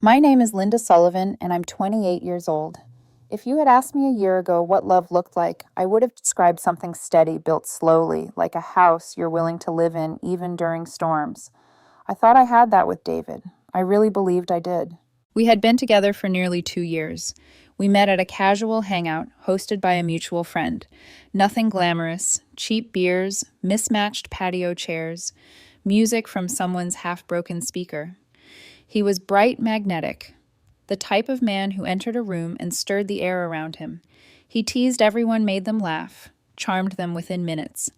My name is Linda Sullivan, and I'm 28 years old. If you had asked me a year ago what love looked like, I would have described something steady, built slowly, like a house you're willing to live in even during storms. I thought I had that with David. I really believed I did. We had been together for nearly 2 years. We met at a casual hangout hosted by a mutual friend. Nothing glamorous, cheap beers, mismatched patio chairs, music from someone's half broken speaker. He was bright magnetic, the type of man who entered a room and stirred the air around him. He teased everyone, made them laugh, charmed them within minutes.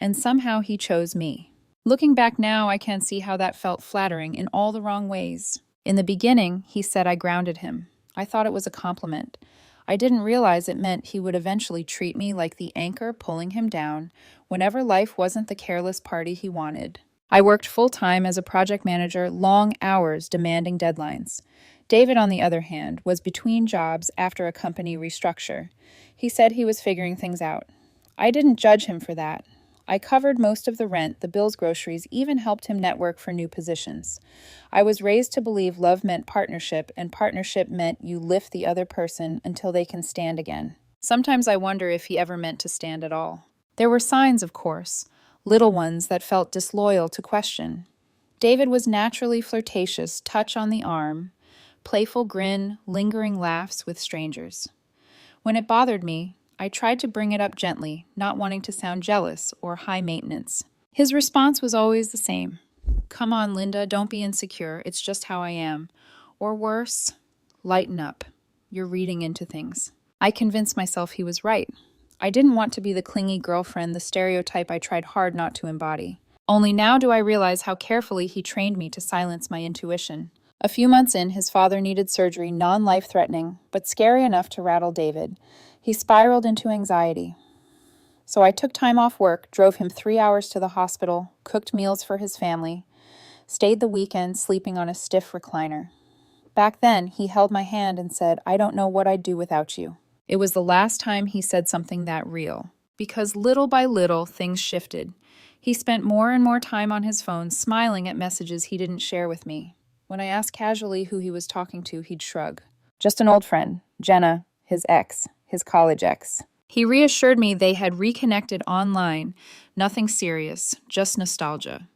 And somehow he chose me. Looking back now, I can see how that felt flattering in all the wrong ways. In the beginning, he said I grounded him. I thought it was a compliment. I didn't realize it meant he would eventually treat me like the anchor pulling him down whenever life wasn't the careless party he wanted. I worked full-time as a project manager, long hours demanding deadlines. David, on the other hand, was between jobs after a company restructure. He said he was figuring things out. I didn't judge him for that. I covered most of the rent, the bills, groceries, even helped him network for new positions. I was raised to believe love meant partnership, and partnership meant you lift the other person until they can stand again. Sometimes I wonder if he ever meant to stand at all. There were signs, of course, little ones that felt disloyal to question. David was naturally flirtatious, touch on the arm, playful grin, lingering laughs with strangers. When it bothered me, I tried to bring it up gently, not wanting to sound jealous or high maintenance. His response was always the same. Come on, Linda, don't be insecure. It's just how I am. Or worse, lighten up. You're reading into things. I convinced myself he was right. I didn't want to be the clingy girlfriend, the stereotype I tried hard not to embody. Only now do I realize how carefully he trained me to silence my intuition. A few months in, his father needed surgery, non-life-threatening, but scary enough to rattle David. He spiraled into anxiety. So I took time off work, drove him 3 hours to the hospital, cooked meals for his family, stayed the weekend sleeping on a stiff recliner. Back then, he held my hand and said, I don't know what I'd do without you. It was the last time he said something that real. Because little by little, things shifted. He spent more and more time on his phone, smiling at messages he didn't share with me. When I asked casually who he was talking to, he'd shrug. Just an old friend, Jenna, his ex, his college ex. He reassured me they had reconnected online. Nothing serious, just nostalgia.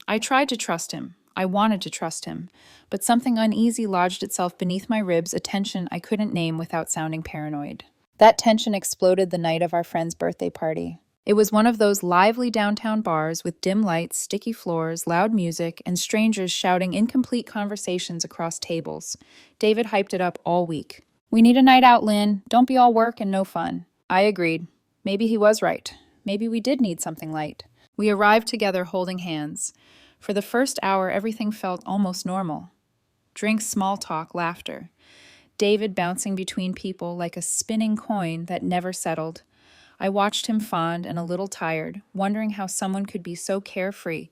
I tried to trust him. I wanted to trust him. But something uneasy lodged itself beneath my ribs, a tension I couldn't name without sounding paranoid. That tension exploded the night of our friend's birthday party. It was one of those lively downtown bars with dim lights, sticky floors, loud music, and strangers shouting incomplete conversations across tables. David hyped it up all week. We need a night out, Lynn. Don't be all work and no fun. I agreed. Maybe he was right. Maybe we did need something light. We arrived together holding hands. For the first hour, everything felt almost normal. Drinks, small talk, laughter. David bouncing between people like a spinning coin that never settled. I watched him fond and a little tired, wondering how someone could be so carefree,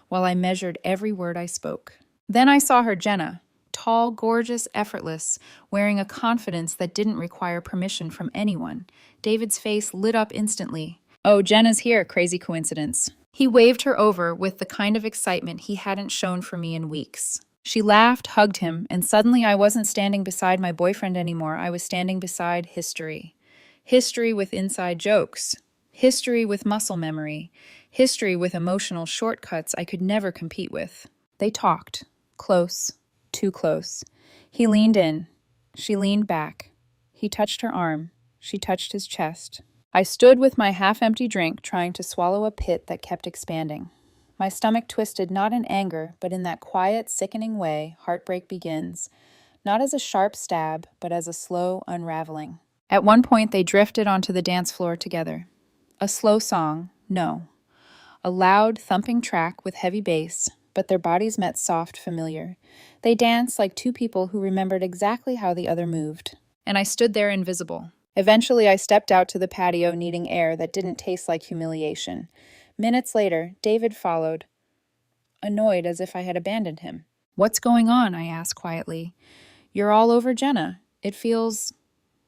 while I measured every word I spoke. Then I saw her, Jenna. Tall, gorgeous, effortless, wearing a confidence that didn't require permission from anyone. David's face lit up instantly. Oh, Jenna's here, crazy coincidence. He waved her over with the kind of excitement he hadn't shown for me in weeks. She laughed, hugged him, and suddenly I wasn't standing beside my boyfriend anymore. I was standing beside history. History with inside jokes. History with muscle memory. History with emotional shortcuts I could never compete with. They talked. Close. Too close. He leaned in. She leaned back. He touched her arm. She touched his chest. I stood with my half-empty drink, trying to swallow a pit that kept expanding. My stomach twisted not in anger, but in that quiet, sickening way heartbreak begins, not as a sharp stab, but as a slow unraveling. At one point, they drifted onto the dance floor together. A slow song, no. A loud, thumping track with heavy bass, but their bodies met soft, familiar. They danced like two people who remembered exactly how the other moved. And I stood there invisible. Eventually, I stepped out to the patio, needing air that didn't taste like humiliation. Minutes later, David followed, annoyed as if I had abandoned him. What's going on? I asked quietly. You're all over Jenna. It feels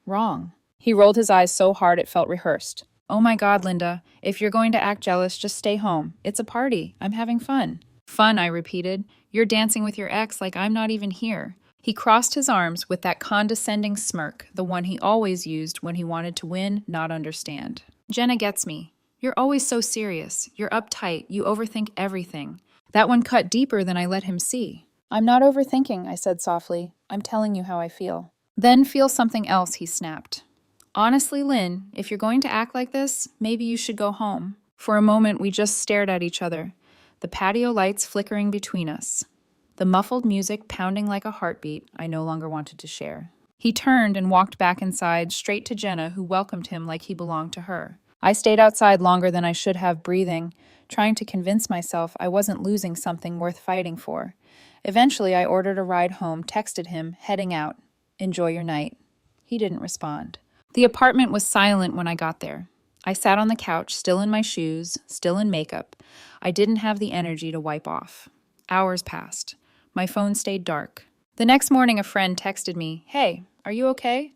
wrong. He rolled his eyes so hard it felt rehearsed. Oh my God, Linda, if you're going to act jealous, just stay home. It's a party. I'm having fun. Fun, I repeated. You're dancing with your ex like I'm not even here. He crossed his arms with that condescending smirk, the one he always used when he wanted to win, not understand. Jenna gets me. You're always so serious. You're uptight. You overthink everything. That one cut deeper than I let him see. I'm not overthinking, I said softly. I'm telling you how I feel. Then feel something else, he snapped. Honestly, Lynn, if you're going to act like this, maybe you should go home. For a moment, we just stared at each other, the patio lights flickering between us. The muffled music pounding like a heartbeat I no longer wanted to share. He turned and walked back inside, straight to Jenna, who welcomed him like he belonged to her. I stayed outside longer than I should have, breathing, trying to convince myself I wasn't losing something worth fighting for. Eventually, I ordered a ride home, texted him, heading out. Enjoy your night. He didn't respond. The apartment was silent when I got there. I sat on the couch, still in my shoes, still in makeup. I didn't have the energy to wipe off. Hours passed. My phone stayed dark. The next morning, a friend texted me, "Hey, are you okay?"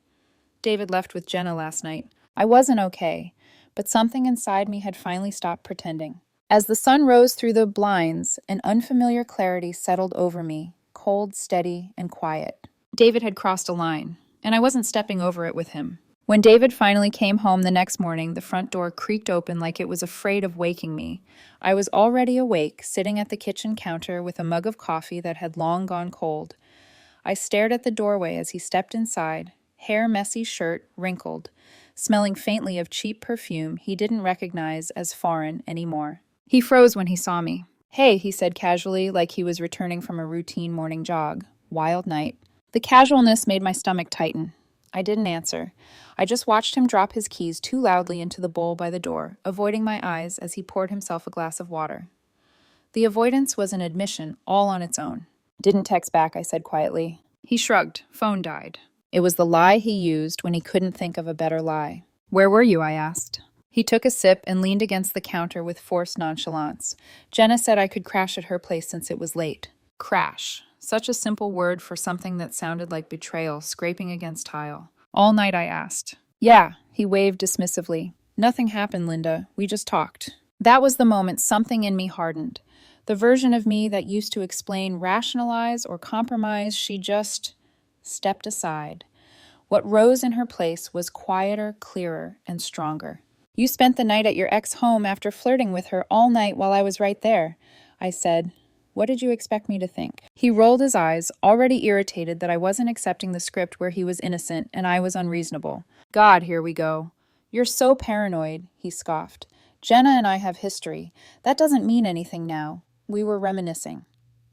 David left with Jenna last night. I wasn't okay, but something inside me had finally stopped pretending. As the sun rose through the blinds, an unfamiliar clarity settled over me, cold, steady, and quiet. David had crossed a line, and I wasn't stepping over it with him. When David finally came home the next morning, the front door creaked open like it was afraid of waking me. I was already awake, sitting at the kitchen counter with a mug of coffee that had long gone cold. I stared at the doorway as he stepped inside, hair messy, shirt wrinkled, smelling faintly of cheap perfume he didn't recognize as foreign anymore. He froze when he saw me. "Hey," he said casually, like he was returning from a routine morning jog. Wild night. The casualness made my stomach tighten. I didn't answer. I just watched him drop his keys too loudly into the bowl by the door, avoiding my eyes as he poured himself a glass of water. The avoidance was an admission all on its own. "Didn't text back," I said quietly. He shrugged. Phone died. It was the lie he used when he couldn't think of a better lie. "Where were you?" I asked. He took a sip and leaned against the counter with forced nonchalance. "Jenna said I could crash at her place since it was late." Crash. Such a simple word for something that sounded like betrayal scraping against tile. "All night?" I asked. "Yeah," he waved dismissively. "Nothing happened, Linda. We just talked." That was the moment something in me hardened. The version of me that used to explain, rationalize, or compromise, she just stepped aside. What rose in her place was quieter, clearer, and stronger. "You spent the night at your ex home after flirting with her all night while I was right there," I said. "What did you expect me to think?" He rolled his eyes, already irritated that I wasn't accepting the script where he was innocent and I was unreasonable. "God, here we go." "You're so paranoid," he scoffed. "Jenna and I have history. That doesn't mean anything now. We were reminiscing.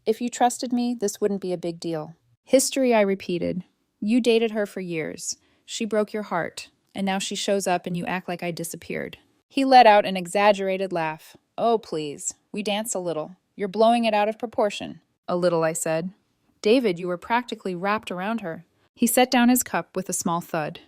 If you trusted me, this wouldn't be a big deal." "History," I repeated. "You dated her for years. She broke your heart, and now she shows up and you act like I disappeared." He let out an exaggerated laugh. "Oh, please. We dance a little. You're blowing it out of proportion." "A little," I said. "David, you were practically wrapped around her." He set down his cup with a small thud.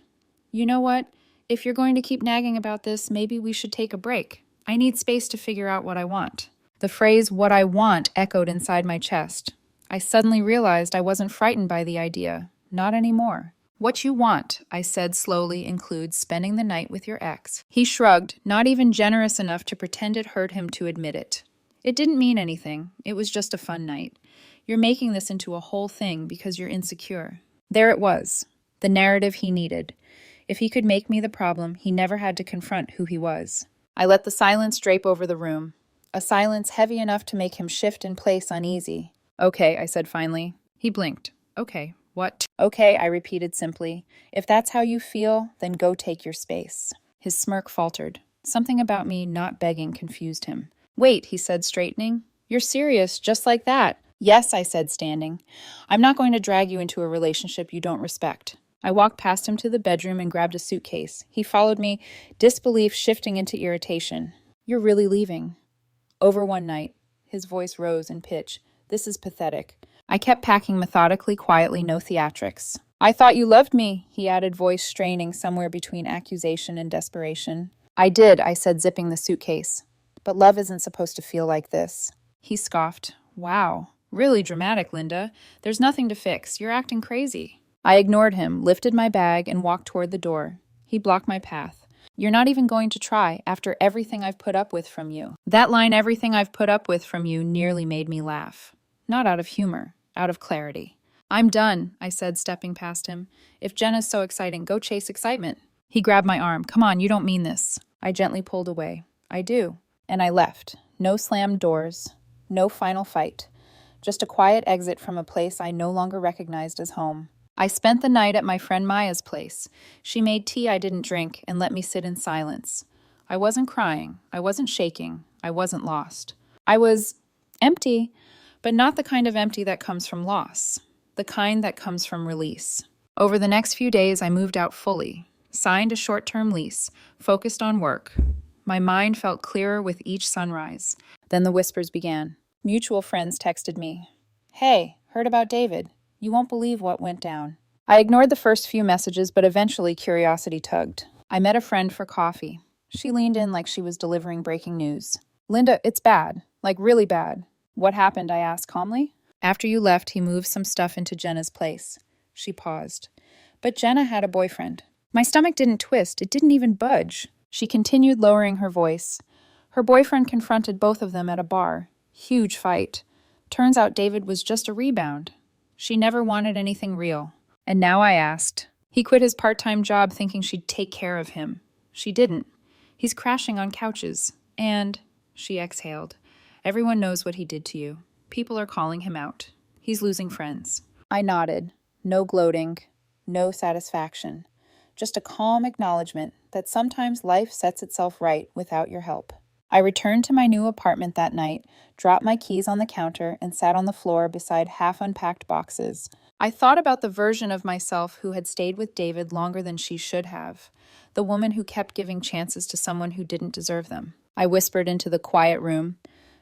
"You know what? If you're going to keep nagging about this, maybe we should take a break. I need space to figure out what I want." The phrase "what I want" echoed inside my chest. I suddenly realized I wasn't frightened by the idea. Not anymore. "What you want," I said slowly, includes spending the night with your ex. He shrugged, not even generous enough to pretend it hurt him to admit it. "It didn't mean anything. It was just a fun night. You're making this into a whole thing because you're insecure." There it was. The narrative he needed. If he could make me the problem, he never had to confront who he was. I let the silence drape over the room. A silence heavy enough to make him shift in place uneasy. "Okay," I said finally. He blinked. "Okay, what?" "Okay," I repeated simply. "If that's how you feel, then go take your space." His smirk faltered. Something about me not begging confused him. "Wait," he said, straightening. "You're serious, just like that?" "Yes," I said, standing. "I'm not going to drag you into a relationship you don't respect." I walked past him to the bedroom and grabbed a suitcase. He followed me, disbelief shifting into irritation. "You're really leaving?" "Over one night." His voice rose in pitch. "This is pathetic." I kept packing methodically, quietly, no theatrics. "I thought you loved me," he added, voice straining somewhere between accusation and desperation. "I did," I said, zipping the suitcase. "But love isn't supposed to feel like this." He scoffed. "Wow. Really dramatic, Linda. There's nothing to fix. You're acting crazy." I ignored him, lifted my bag, and walked toward the door. He blocked my path. "You're not even going to try, after everything I've put up with from you." That line, "everything I've put up with from you," nearly made me laugh. Not out of humor, out of clarity. I'm done, I said, stepping past him. If Jenna's so exciting, go chase excitement. He grabbed my arm. Come on, you don't mean this. I gently pulled away. I do. And I left. No slammed doors. No final fight. Just a quiet exit from a place I no longer recognized as home. I spent the night at my friend Maya's place. She made tea I didn't drink and let me sit in silence. I wasn't crying. I wasn't shaking. I wasn't lost. I was empty, but not the kind of empty that comes from loss. The kind that comes from release. Over the next few days, I moved out fully, signed a short-term lease, focused on work. My mind felt clearer with each sunrise. Then the whispers began. Mutual friends texted me. Hey, heard about David. You won't believe what went down. I ignored the first few messages, but eventually curiosity tugged. I met a friend for coffee. She leaned in like she was delivering breaking news. Linda, it's bad. Like really bad. What happened? I asked calmly. After you left, he moved some stuff into Jenna's place. She paused. But Jenna had a boyfriend. My stomach didn't twist. It didn't even budge. She continued, lowering her voice. Her boyfriend confronted both of them at a bar. Huge fight. Turns out David was just a rebound. She never wanted anything real. And now I asked. He quit his part-time job thinking she'd take care of him. She didn't. He's crashing on couches. And, she exhaled, everyone knows what he did to you. People are calling him out. He's losing friends. I nodded. No gloating. No satisfaction. Just a calm acknowledgement that sometimes life sets itself right without your help. I returned to my new apartment that night, dropped my keys on the counter, and sat on the floor beside half-unpacked boxes. I thought about the version of myself who had stayed with David longer than she should have, the woman who kept giving chances to someone who didn't deserve them. I whispered into the quiet room,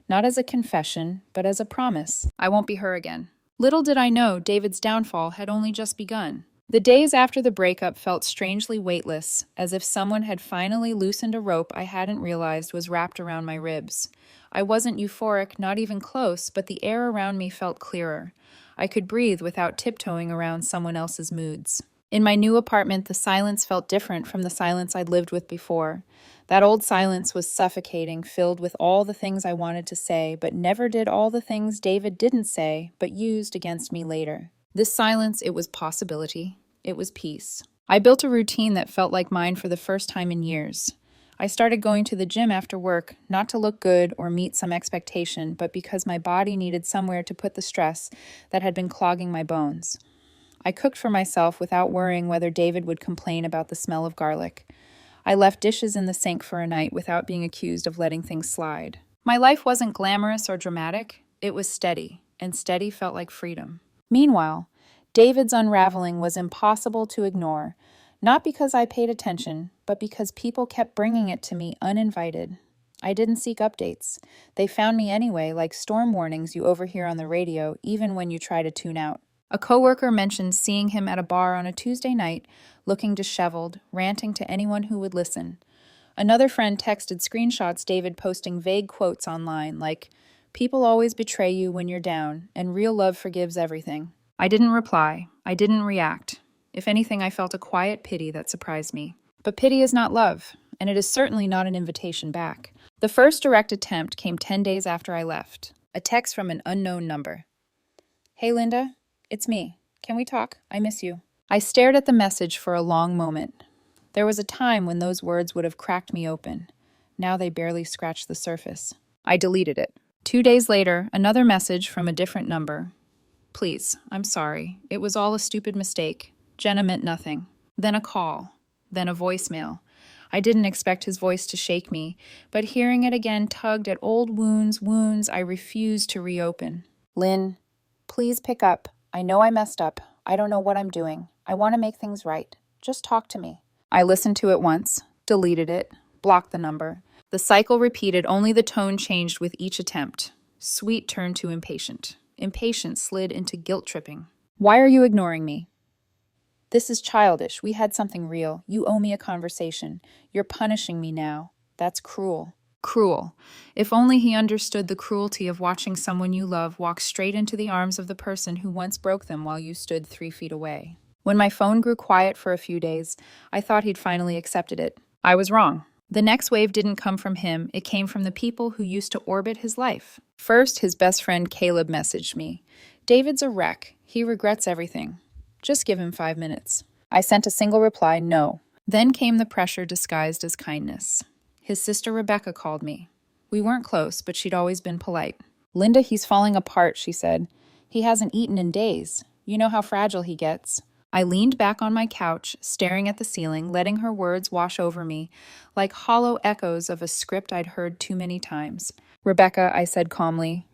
not as a confession, but as a promise. I won't be her again. Little did I know David's downfall had only just begun. The days after the breakup felt strangely weightless, as if someone had finally loosened a rope I hadn't realized was wrapped around my ribs. I wasn't euphoric, not even close, but the air around me felt clearer. I could breathe without tiptoeing around someone else's moods. In my new apartment, the silence felt different from the silence I'd lived with before. That old silence was suffocating, filled with all the things I wanted to say, but never did all the things David didn't say, but used against me later. This silence, it was possibility. It was peace. I built a routine that felt like mine for the first time in years. I started going to the gym after work, not to look good or meet some expectation, but because my body needed somewhere to put the stress that had been clogging my bones. I cooked for myself without worrying whether David would complain about the smell of garlic. I left dishes in the sink for a night without being accused of letting things slide. My life wasn't glamorous or dramatic. It was steady, and steady felt like freedom. Meanwhile, David's unraveling was impossible to ignore, not because I paid attention, but because people kept bringing it to me uninvited. I didn't seek updates. They found me anyway, like storm warnings you overhear on the radio, even when you try to tune out. A coworker mentioned seeing him at a bar on a Tuesday night, looking disheveled, ranting to anyone who would listen. Another friend texted screenshots David posting vague quotes online, like, "People always betray you when you're down, and real love forgives everything." I didn't reply. I didn't react. If anything, I felt a quiet pity that surprised me. But pity is not love, and it is certainly not an invitation back. The first direct attempt came 10 days after I left. A text from an unknown number. "Hey, Linda. It's me. Can we talk? I miss you." I stared at the message for a long moment. There was a time when those words would have cracked me open. Now they barely scratched the surface. I deleted it. 2 days later, another message from a different number. "Please, I'm sorry. It was all a stupid mistake. Jenna meant nothing." Then a call. Then a voicemail. I didn't expect his voice to shake me, but hearing it again tugged at old wounds I refused to reopen. "Lynn, please pick up. I know I messed up. I don't know what I'm doing. I want to make things right. Just talk to me." I listened to it once, deleted it, blocked the number. The cycle repeated, only the tone changed with each attempt. Sweet turned to impatient. Impatient slid into guilt-tripping. "Why are you ignoring me?" "This is childish. We had something real. You owe me a conversation. You're punishing me now. That's cruel." Cruel. If only he understood the cruelty of watching someone you love walk straight into the arms of the person who once broke them while you stood 3 feet away. When my phone grew quiet for a few days, I thought he'd finally accepted it. I was wrong. The next wave didn't come from him, it came from the people who used to orbit his life. First, his best friend Caleb messaged me. David's a wreck. He regrets everything. Just give him 5 minutes. I sent a single reply, no. Then came the pressure disguised as kindness. His sister Rebecca called me. We weren't close, but she'd always been polite. Linda, he's falling apart, she said. He hasn't eaten in days. You know how fragile he gets. I leaned back on my couch, staring at the ceiling, letting her words wash over me, like hollow echoes of a script I'd heard too many times. Rebecca, I said calmly,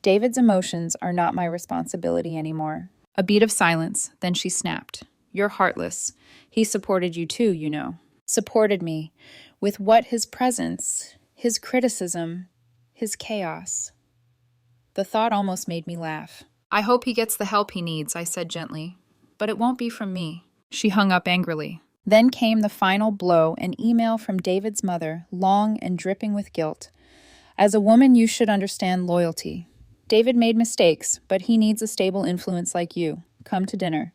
David's emotions are not my responsibility anymore. A beat of silence, then she snapped. You're heartless. He supported you too, you know. Supported me. With what? His presence, his criticism, his chaos. The thought almost made me laugh. I hope he gets the help he needs, I said gently. But it won't be from me. She hung up angrily. Then came the final blow, an email from David's mother, long and dripping with guilt. As a woman, you should understand loyalty. David made mistakes, but he needs a stable influence like you. Come to dinner.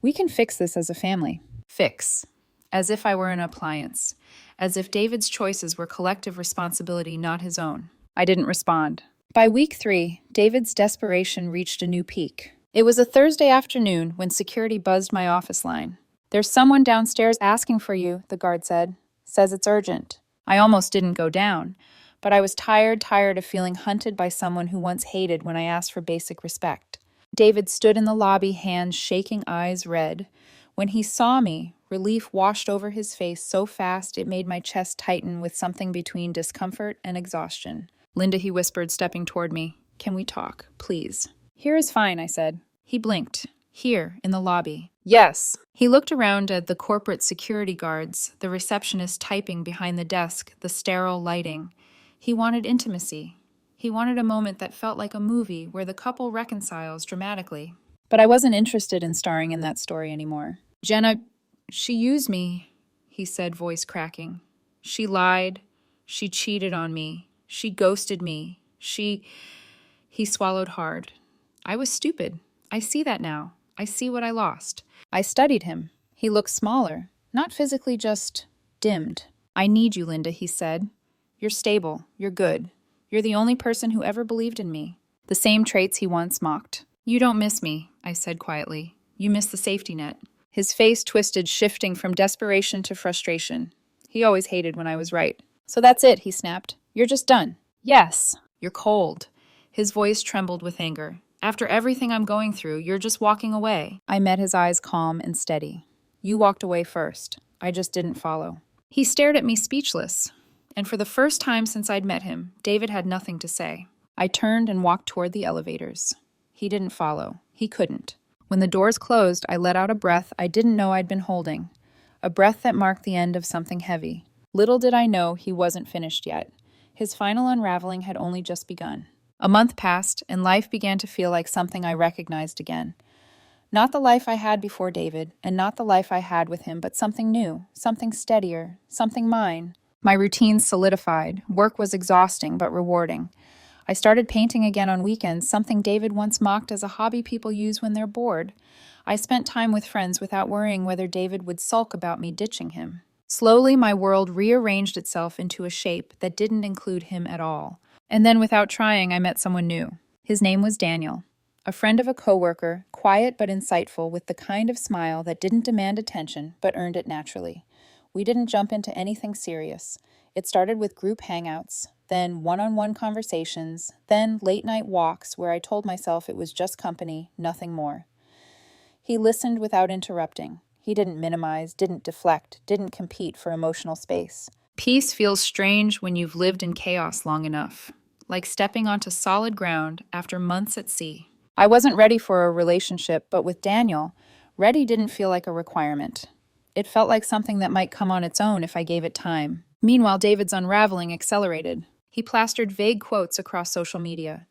We can fix this as a family. Fix. As if I were an appliance. As if David's choices were collective responsibility, not his own. I didn't respond. By week 3, David's desperation reached a new peak. It was a Thursday afternoon when security buzzed my office line. There's someone downstairs asking for you, the guard said. Says it's urgent. I almost didn't go down, but I was tired of feeling hunted by someone who once hated when I asked for basic respect. David stood in the lobby, hands shaking, eyes red. When he saw me, relief washed over his face so fast it made my chest tighten with something between discomfort and exhaustion. Linda, he whispered, stepping toward me. Can we talk, please? Here is fine, I said. He blinked. Here, in the lobby. Yes. He looked around at the corporate security guards, the receptionist typing behind the desk, the sterile lighting. He wanted intimacy. He wanted a moment that felt like a movie where the couple reconciles dramatically. But I wasn't interested in starring in that story anymore. Jenna, she used me, he said, voice cracking. She lied. She cheated on me. She ghosted me. He swallowed hard. I was stupid. I see that now. I see what I lost. I studied him. He looked smaller, not physically, just dimmed. I need you, Linda, he said. You're stable. You're good. You're the only person who ever believed in me. The same traits he once mocked. You don't miss me, I said quietly. You miss the safety net. His face twisted, shifting from desperation to frustration. He always hated when I was right. So that's it, he snapped. You're just done. Yes. You're cold. His voice trembled with anger. After everything I'm going through, you're just walking away. I met his eyes calm and steady. You walked away first. I just didn't follow. He stared at me speechless. And for the first time since I'd met him, David had nothing to say. I turned and walked toward the elevators. He didn't follow. He couldn't. When the doors closed, I let out a breath I didn't know I'd been holding. A breath that marked the end of something heavy. Little did I know he wasn't finished yet. His final unraveling had only just begun. A month passed, and life began to feel like something I recognized again. Not the life I had before David, and not the life I had with him, but something new, something steadier, something mine. My routines solidified. Work was exhausting, but rewarding. I started painting again on weekends, something David once mocked as a hobby people use when they're bored. I spent time with friends without worrying whether David would sulk about me ditching him. Slowly, my world rearranged itself into a shape that didn't include him at all. And then, without trying, I met someone new. His name was Daniel, a friend of a coworker, quiet but insightful, with the kind of smile that didn't demand attention but earned it naturally. We didn't jump into anything serious. It started with group hangouts, then one-on-one conversations, then late-night walks where I told myself it was just company, nothing more. He listened without interrupting. He didn't minimize, didn't deflect, didn't compete for emotional space. Peace feels strange when you've lived in chaos long enough, like stepping onto solid ground after months at sea. I wasn't ready for a relationship, but with Daniel, ready didn't feel like a requirement. It felt like something that might come on its own if I gave it time. Meanwhile, David's unraveling accelerated. He plastered vague quotes across social media.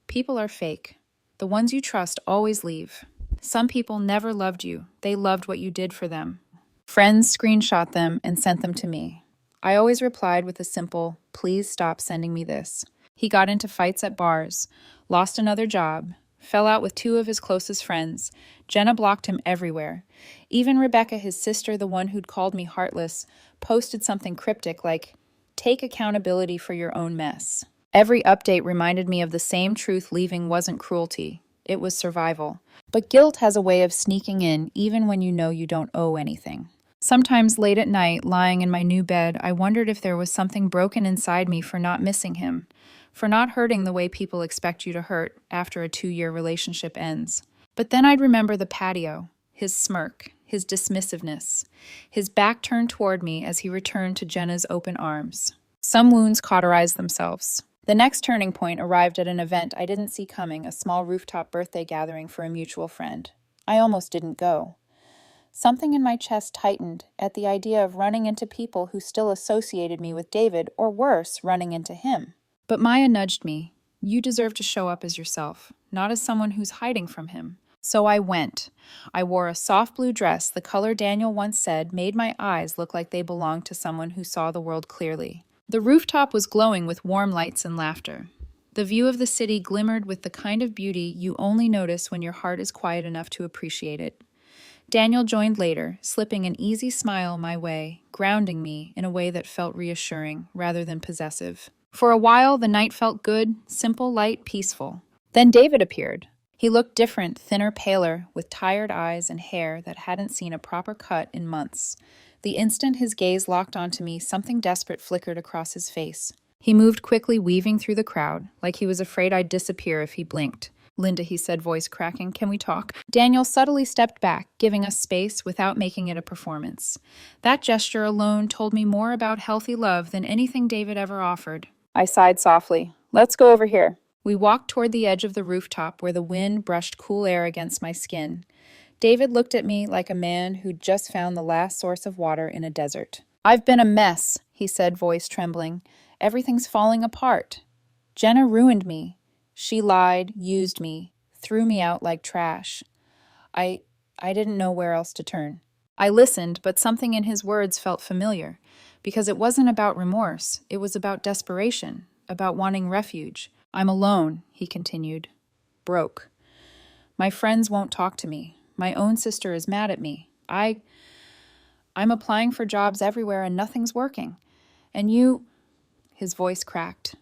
People are fake. The ones you trust always leave. Some people never loved you. They loved what you did for them. Friends screenshot them and sent them to me. I always replied with a simple, please stop sending me this. He got into fights at bars, lost another job, fell out with 2 of his closest friends. Jenna blocked him everywhere. Even Rebecca, his sister, the one who'd called me heartless, posted something cryptic like, take accountability for your own mess. Every update reminded me of the same truth: leaving wasn't cruelty. It was survival. But guilt has a way of sneaking in even when you know you don't owe anything. Sometimes late at night, lying in my new bed, I wondered if there was something broken inside me for not missing him, for not hurting the way people expect you to hurt after a 2-year relationship ends. But then I'd remember the patio, his smirk, his dismissiveness, his back turned toward me as he returned to Jenna's open arms. Some wounds cauterized themselves. The next turning point arrived at an event I didn't see coming, a small rooftop birthday gathering for a mutual friend. I almost didn't go. Something in my chest tightened at the idea of running into people who still associated me with David, or worse, running into him. But Maya nudged me. You deserve to show up as yourself, not as someone who's hiding from him. So I went. I wore a soft blue dress the color Daniel once said made my eyes look like they belonged to someone who saw the world clearly. The rooftop was glowing with warm lights and laughter. The view of the city glimmered with the kind of beauty you only notice when your heart is quiet enough to appreciate it. Daniel joined later, slipping an easy smile my way, grounding me in a way that felt reassuring rather than possessive. For a while, the night felt good, simple, light, peaceful. Then David appeared. He looked different, thinner, paler, with tired eyes and hair that hadn't seen a proper cut in months. The instant his gaze locked onto me, something desperate flickered across his face. He moved quickly, weaving through the crowd, like he was afraid I'd disappear if he blinked. Linda, he said, voice cracking, can we talk? Daniel subtly stepped back, giving us space without making it a performance. That gesture alone told me more about healthy love than anything David ever offered. I sighed softly. Let's go over here. We walked toward the edge of the rooftop where the wind brushed cool air against my skin. David looked at me like a man who'd just found the last source of water in a desert. I've been a mess, he said, voice trembling. Everything's falling apart. Jenna ruined me. She lied, used me, threw me out like trash. I didn't know where else to turn. I listened, but something in his words felt familiar, because it wasn't about remorse. It was about desperation, about wanting refuge. I'm alone, he continued. Broke. My friends won't talk to me. My own sister is mad at me. I'm applying for jobs everywhere and nothing's working. And you, his voice cracked.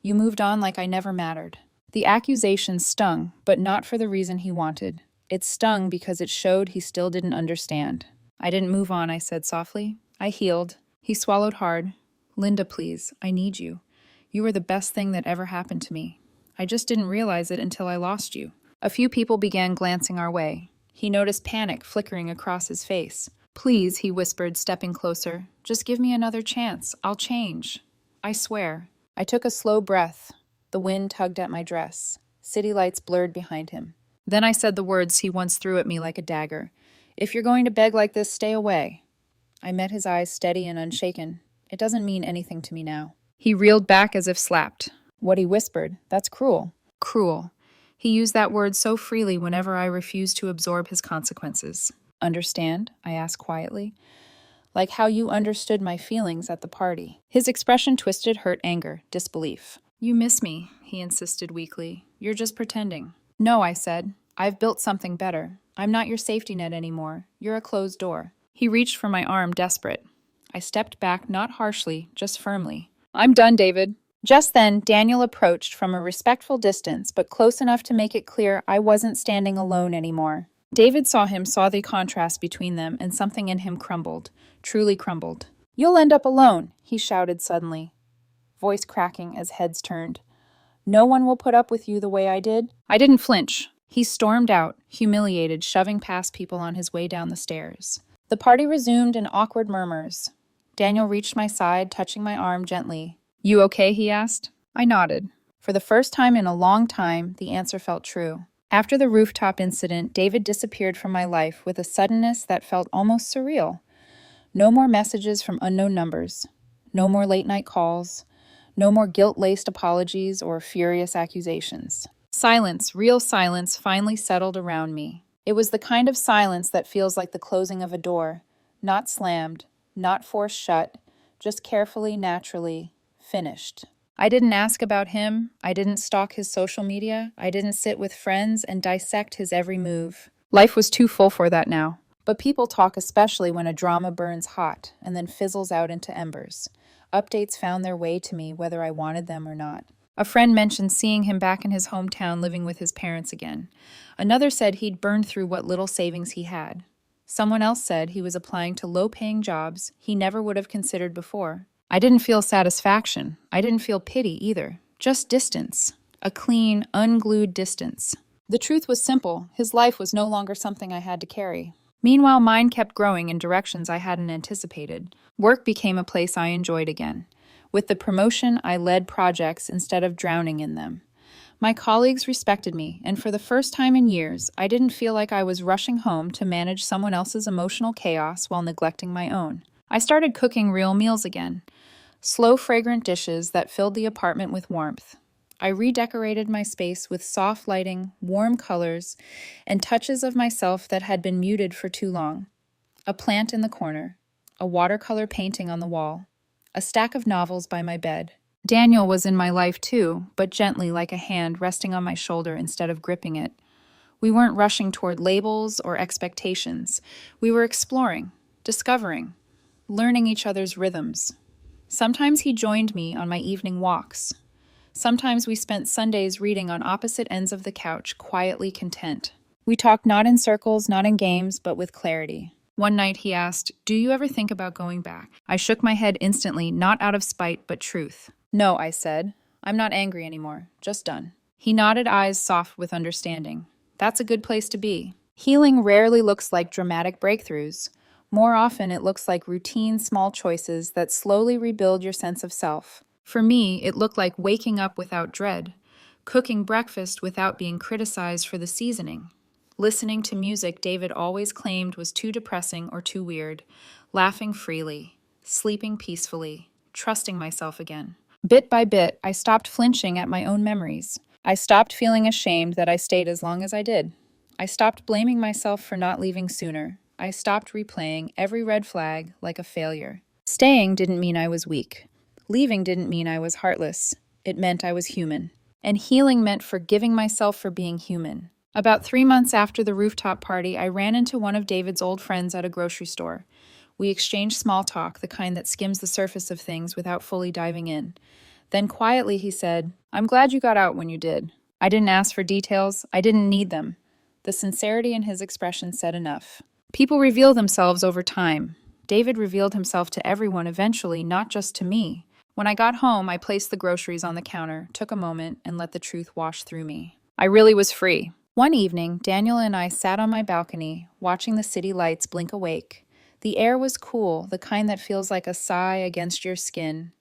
You moved on like I never mattered. The accusation stung, but not for the reason he wanted. It stung because it showed he still didn't understand. I didn't move on, I said softly. I healed. He swallowed hard. Linda, please, I need you. You were the best thing that ever happened to me. I just didn't realize it until I lost you. A few people began glancing our way. He noticed panic flickering across his face. Please, he whispered, stepping closer. Just give me another chance. I'll change. I swear. I took a slow breath. The wind tugged at my dress. City lights blurred behind him. Then I said the words he once threw at me like a dagger. If you're going to beg like this, stay away. I met his eyes steady and unshaken. It doesn't mean anything to me now. He reeled back as if slapped. What he whispered, that's cruel. Cruel. He used that word so freely whenever I refused to absorb his consequences. Understand? I asked quietly. Like how you understood my feelings at the party. His expression twisted hurt, anger, disbelief. You miss me, he insisted weakly. You're just pretending. No, I said. I've built something better. I'm not your safety net anymore. You're a closed door. He reached for my arm, desperate. I stepped back, not harshly, just firmly. I'm done, David. Just then, Daniel approached from a respectful distance, but close enough to make it clear I wasn't standing alone anymore. David saw the contrast between them, and something in him crumbled, truly crumbled. You'll end up alone, he shouted suddenly, voice cracking as heads turned. No one will put up with you the way I did. I didn't flinch. He stormed out, humiliated, shoving past people on his way down the stairs. The party resumed in awkward murmurs. Daniel reached my side, touching my arm gently. You okay? He asked. I nodded. For the first time in a long time, the answer felt true. After the rooftop incident, David disappeared from my life with a suddenness that felt almost surreal. No more messages from unknown numbers. No more late-night calls. No more guilt-laced apologies or furious accusations. Silence, real silence, finally settled around me. It was the kind of silence that feels like the closing of a door. Not slammed, not forced shut, just carefully, naturally, finished. I didn't ask about him. I didn't stalk his social media. I didn't sit with friends and dissect his every move. Life was too full for that now. But people talk, especially when a drama burns hot and then fizzles out into embers. Updates found their way to me whether I wanted them or not. A friend mentioned seeing him back in his hometown living with his parents again. Another said he'd burned through what little savings he had. Someone else said he was applying to low-paying jobs he never would have considered before. I didn't feel satisfaction. I didn't feel pity either. Just distance. A clean, unglued distance. The truth was simple. His life was no longer something I had to carry. Meanwhile, mine kept growing in directions I hadn't anticipated. Work became a place I enjoyed again. With the promotion, I led projects instead of drowning in them. My colleagues respected me, and for the first time in years, I didn't feel like I was rushing home to manage someone else's emotional chaos while neglecting my own. I started cooking real meals again. Slow, fragrant dishes that filled the apartment with warmth. I redecorated my space with soft lighting, warm colors, and touches of myself that had been muted for too long. A plant in the corner, a watercolor painting on the wall, a stack of novels by my bed. Daniel was in my life too, but gently like a hand resting on my shoulder instead of gripping it. We weren't rushing toward labels or expectations. We were exploring, discovering, learning each other's rhythms. Sometimes he joined me on my evening walks. Sometimes we spent Sundays reading on opposite ends of the couch, quietly content. We talked not in circles, not in games, but with clarity. One night he asked, "Do you ever think about going back?" I shook my head instantly, not out of spite, but truth. "No," I said. "I'm not angry anymore, just done." He nodded, eyes soft with understanding. That's a good place to be. Healing rarely looks like dramatic breakthroughs. More often, it looks like routine, small choices that slowly rebuild your sense of self. For me, it looked like waking up without dread, cooking breakfast without being criticized for the seasoning, listening to music David always claimed was too depressing or too weird, laughing freely, sleeping peacefully, trusting myself again. Bit by bit, I stopped flinching at my own memories. I stopped feeling ashamed that I stayed as long as I did. I stopped blaming myself for not leaving sooner. I stopped replaying every red flag like a failure. Staying didn't mean I was weak. Leaving didn't mean I was heartless. It meant I was human. And healing meant forgiving myself for being human. About 3 months after the rooftop party, I ran into one of David's old friends at a grocery store. We exchanged small talk, the kind that skims the surface of things without fully diving in. Then quietly he said, "I'm glad you got out when you did." I didn't ask for details. I didn't need them. The sincerity in his expression said enough. People reveal themselves over time. David revealed himself to everyone eventually, not just to me. When I got home, I placed the groceries on the counter, took a moment, and let the truth wash through me. I really was free. One evening, Daniel and I sat on my balcony, watching the city lights blink awake. The air was cool, the kind that feels like a sigh against your skin.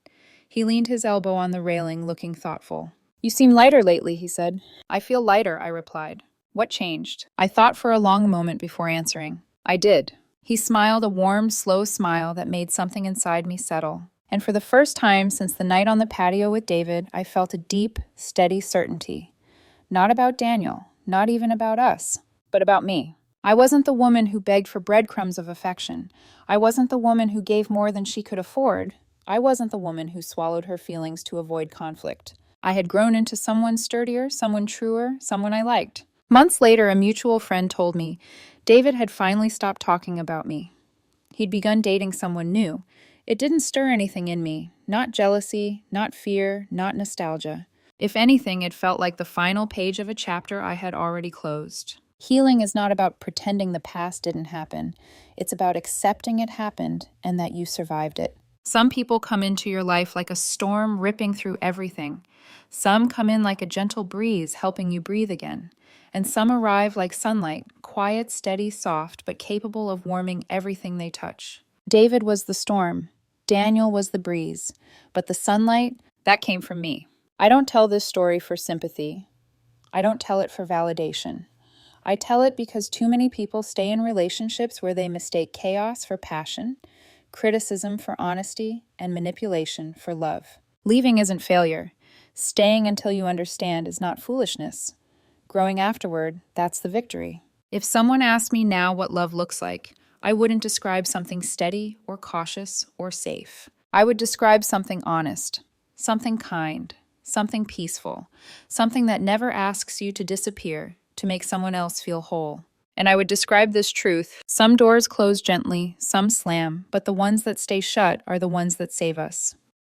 He leaned his elbow on the railing, looking thoughtful. "You seem lighter lately," he said. "I feel lighter," I replied. "What changed?" I thought for a long moment before answering. "I did." He smiled, a warm, slow smile that made something inside me settle. And for the first time since the night on the patio with David, I felt a deep, steady certainty. Not about Daniel, not even about us, but about me. I wasn't the woman who begged for breadcrumbs of affection. I wasn't the woman who gave more than she could afford. I wasn't the woman who swallowed her feelings to avoid conflict. I had grown into someone sturdier, someone truer, someone I liked. Months later, a mutual friend told me David had finally stopped talking about me. He'd begun dating someone new. It didn't stir anything in me, not jealousy, not fear, not nostalgia. If anything, it felt like the final page of a chapter I had already closed. Healing is not about pretending the past didn't happen. It's about accepting it happened and that you survived it. Some people come into your life like a storm ripping through everything. Some come in like a gentle breeze helping you breathe again. And some arrive like sunlight, quiet, steady, soft, but capable of warming everything they touch. David was the storm. Daniel was the breeze. But the sunlight, that came from me. I don't tell this story for sympathy. I don't tell it for validation. I tell it because too many people stay in relationships where they mistake chaos for passion, criticism for honesty, and manipulation for love. Leaving isn't failure. Staying until you understand is not foolishness. Growing afterward, that's the victory. If someone asked me now what love looks like, I wouldn't describe something steady or cautious or safe. I would describe something honest, something kind, something peaceful, something that never asks you to disappear to make someone else feel whole. And I would describe this truth. Some doors close gently, some slam, but the ones that stay shut are the ones that save us.